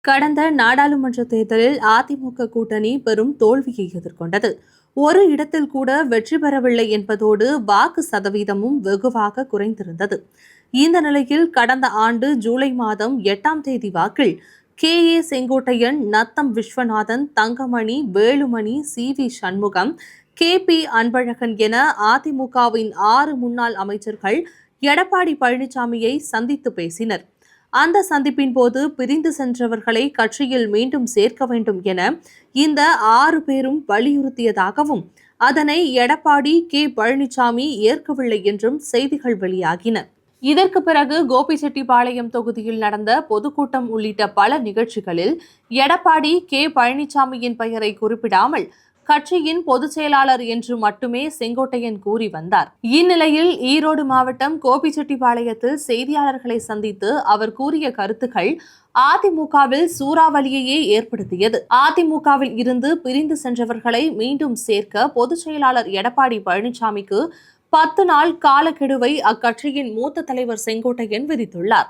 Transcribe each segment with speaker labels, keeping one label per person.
Speaker 1: கடந்த நாடாளுமன்ற தேர்தலில் அதிமுக கூட்டணி பெரும் தோல்வியை எதிர்கொண்டது. ஒரு இடத்தில் கூட வெற்றி பெறவில்லை என்பதோடு வாக்கு சதவீதமும் வெகுவாக குறைந்திருந்தது. இந்த நிலையில் கடந்த ஆண்டு ஜூலை மாதம் 8ஆம் தேதி வாக்கில் KA Sengottaiyan, Natham Viswanathan, Thangamani, Velumani, CV Shanmugam, KP Anbazhagan என அதிமுகவின் 6 முன்னாள் அமைச்சர்கள் எடப்பாடி பழனிசாமியை சந்தித்து பேசினர். அந்த சந்திப்பின் போது பிரிந்து சென்றவர்களை கட்சியில் மீண்டும் சேர்க்க வேண்டும் என இந்த 6 பேரும் வலியுறுத்தியதாகவும் அதனை எடப்பாடி பழனிசாமி ஏற்கவில்லை என்றும் செய்திகள் வெளியாகின. இதற்கு பிறகு கோபிச்செட்டிப்பாளையம் தொகுதியில் நடந்த பொதுக்கூட்டம் உள்ளிட்ட பல நிகழ்ச்சிகளில் எடப்பாடி பழனிசாமியின் பெயரை குறிப்பிடாமல் கட்சியின் பொதுச் செயலாளர் என்று மட்டுமே செங்கோட்டையன் கூறி வந்தார். இந்நிலையில் ஈரோடு மாவட்டம் கோபிச்செட்டிப்பாளையத்தில் செய்தியாளர்களை சந்தித்து அவர் கூறிய கருத்துக்கள் அதிமுகவில் சூறாவளியையே ஏற்படுத்தியது. அதிமுகவில் இருந்து பிரிந்து சென்றவர்களை மீண்டும் சேர்க்க பொதுச் செயலாளர் எடப்பாடி பழனிசாமிக்கு 10 நாள் காலக்கெடுவை அக்கட்சியின் மூத்த தலைவர் செங்கோட்டையன் விதித்துள்ளார்.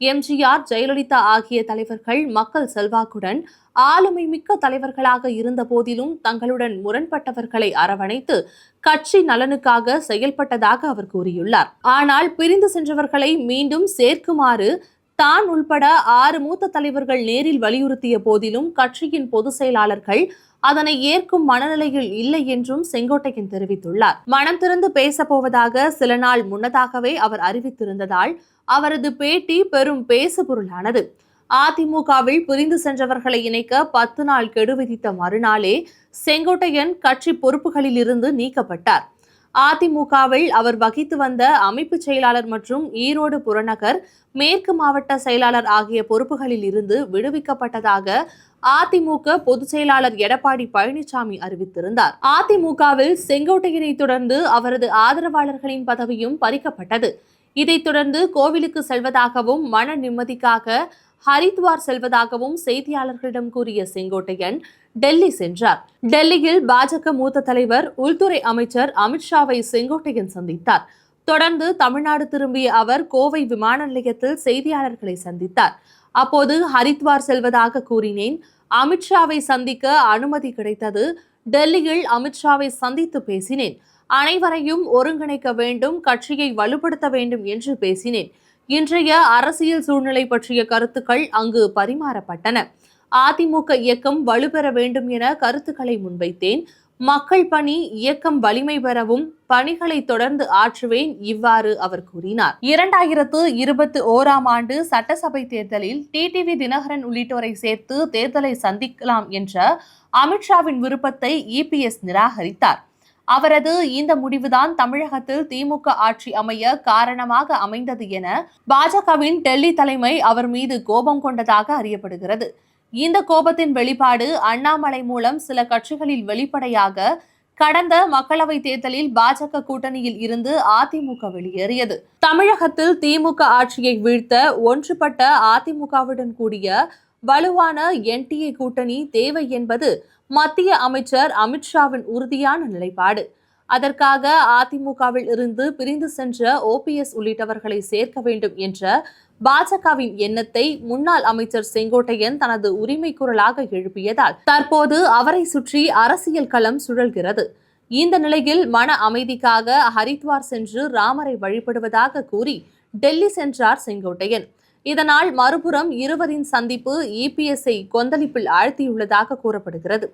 Speaker 1: MGR, ஜெயலலிதா ஆகிய தலைவர்கள் மக்கள் செல்வாக்குடன் ஆளுமை மிக்க தலைவர்களாக இருந்த போதிலும் தங்களுடன் முரண்பட்டவர்களை அரவணைத்து கட்சி நலனுக்காக செயல்பட்டதாக அவர் கூறியுள்ளார். ஆனால் பிரிந்து சென்றவர்களை மீண்டும் சேர்க்குமாறு தான் உள்பட 6 மூத்த தலைவர்கள் நேரில் வலியுறுத்திய போதிலும் கட்சியின் பொதுச் செயலாளர்கள் அதனை ஏற்கும் மனநிலையில் இல்லை என்றும் செங்கோட்டையன் தெரிவித்துள்ளார். மனம் திறந்து பேசப்போவதாக சில நாள் முன்னதாகவே அவர் அறிவித்திருந்ததால் அவரது பேட்டி பெரும் பேசுபொருளானது. அதிமுகவில் பிரிந்து சென்றவர்களை இணைக்க 10 நாள் கெடு விதித்த மறுநாளே செங்கோட்டையன் கட்சி பொறுப்புகளில் இருந்து நீக்கப்பட்டார். அதிமுகவில் அவர் வகித்து வந்த அமைப்பு செயலாளர் மற்றும் ஈரோடு புறநகர் மேற்கு மாவட்ட செயலாளர் ஆகிய பொறுப்புகளில் இருந்து விடுவிக்கப்பட்டதாக அதிமுக பொதுச் செயலாளர் எடப்பாடி பழனிசாமி அறிவித்திருந்தார். அதிமுகவில் செங்கோட்டையனை தொடர்ந்து அவரது ஆதரவாளர்களின் பதவியும் பறிக்கப்பட்டது. இதைத் தொடர்ந்து கோவிலுக்கு செல்வதாகவும் மன நிம்மதிக்காக ஹரித்வார் செல்வதாகவும் செய்தியாளர்களிடம் கூறிய செங்கோட்டையன் டெல்லி சென்றார். டெல்லியில் பாஜக மூத்த தலைவர் உள்துறை அமைச்சர் அமித்ஷாவை செங்கோட்டையன் சந்தித்தார். தொடர்ந்து தமிழ்நாடு திரும்பிய அவர் கோவை விமான நிலையத்தில் செய்தியாளர்களை சந்தித்தார். அப்போது ஹரித்வார் செல்வதாக கூறினேன். அமித்ஷாவை சந்திக்க அனுமதி கிடைத்தது. டெல்லியில் அமித்ஷாவை சந்தித்து பேசினேன். அனைவரையும் ஒருங்கிணைக்க வேண்டும், கட்சியை வலுப்படுத்த வேண்டும் என்று பேசினேன். இன்றைய அரசியல் சூழ்நிலை பற்றிய கருத்துக்கள் அங்கு பரிமாறப்பட்டன. அதிமுக இயக்கம் வலுப்பெற வேண்டும் என கருத்துக்களை முன்வைத்தேன். மக்கள் பணி இயக்கம் வலிமை பெறவும் பணிகளை தொடர்ந்து ஆற்றுவேன். இவ்வாறு அவர் கூறினார். 2021ஆம் ஆண்டு சட்டசபை தேர்தலில் TTV தினகரன் உள்ளிட்டோரை சேர்த்து தேர்தலை சந்திக்கலாம் என்ற அமித்ஷாவின் விருப்பத்தை EPS நிராகரித்தார். அவரது இந்த முடிவுதான் தமிழகத்தில் திமுக ஆட்சி அமைய காரணமாக அமைந்தது என பாஜகவின் டெல்லி தலைமை அவர் மீது கோபம் கொண்டதாக அறியப்படுகிறது. இந்த கோபத்தின் வெளிப்பாடு அண்ணாமலை மூலம் சில கட்சிகளில் வெளிப்படையாக கடந்த மக்களவைத் தேர்தலில் பாஜக கூட்டணியில் இருந்து அதிமுக வெளியேறியது. தமிழகத்தில் திமுக ஆட்சியை வீழ்த்த ஒன்றுபட்ட அதிமுகவுடன் கூடிய வலுவான NDA கூட்டணி தேவை என்பது மத்திய அமைச்சர் அமித்ஷாவின் உறுதியான நிலைப்பாடு. அதற்காக அதிமுகவில் இருந்து பிரிந்து சென்ற OPS உள்ளிட்டவர்களை சேர்க்க வேண்டும் என்ற பாஜகவின் எண்ணத்தை முன்னாள் அமைச்சர் செங்கோட்டையன் தனது உரிமை குரலாக எழுப்பியதால் தற்போது அவரை சுற்றி அரசியல் களம் சுழல்கிறது. இந்த நிலையில் மன அமைதிக்காக ஹரித்வார் சென்று ராமரை வழிபடுவதாக கூறி டெல்லி சென்றார் செங்கோட்டையன். இதனால் மறுபுறம் இருவரின் சந்திப்பு EPS-ஐ கொந்தளிப்பில் ஆழ்த்தியுள்ளதாக கூறப்படுகிறது.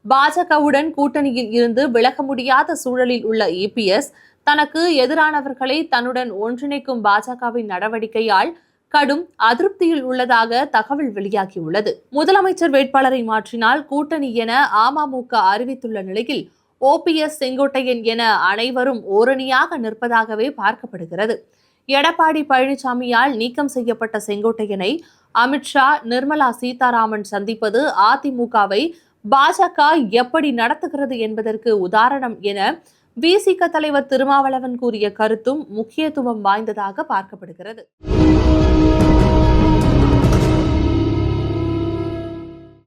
Speaker 1: பாஜகவுடன் கூட்டணியில் இருந்து விலக முடியாத சூழலில் உள்ள EPS தனக்கு எதிரானவர்களை தன்னுடன் ஒன்றிணைக்கும் பாஜகவின் நடவடிக்கையால் கடும் அதிருப்தியில் உள்ளதாக தகவல் வெளியாகியுள்ளது. முதலமைச்சர் வேட்பாளரை மாற்றினால் கூட்டணி என அமமுக அறிவித்துள்ள நிலையில் OPS, செங்கோட்டையன் என அனைவரும் ஓரணியாக நிற்பதாகவே பார்க்கப்படுகிறது. எடப்பாடி பழனிசாமியால் நீக்கம் செய்யப்பட்ட செங்கோட்டையனை அமித்ஷா, நிர்மலா சீதாராமன் சந்திப்பது அதிமுகவை பாஜக எப்படி நடத்துகிறது என்பதற்கு உதாரணம் என VCK தலைவர் திருமாவளவன் கூறிய கருத்தும் முக்கியத்துவம் வாய்ந்ததாக பார்க்கப்படுகிறது.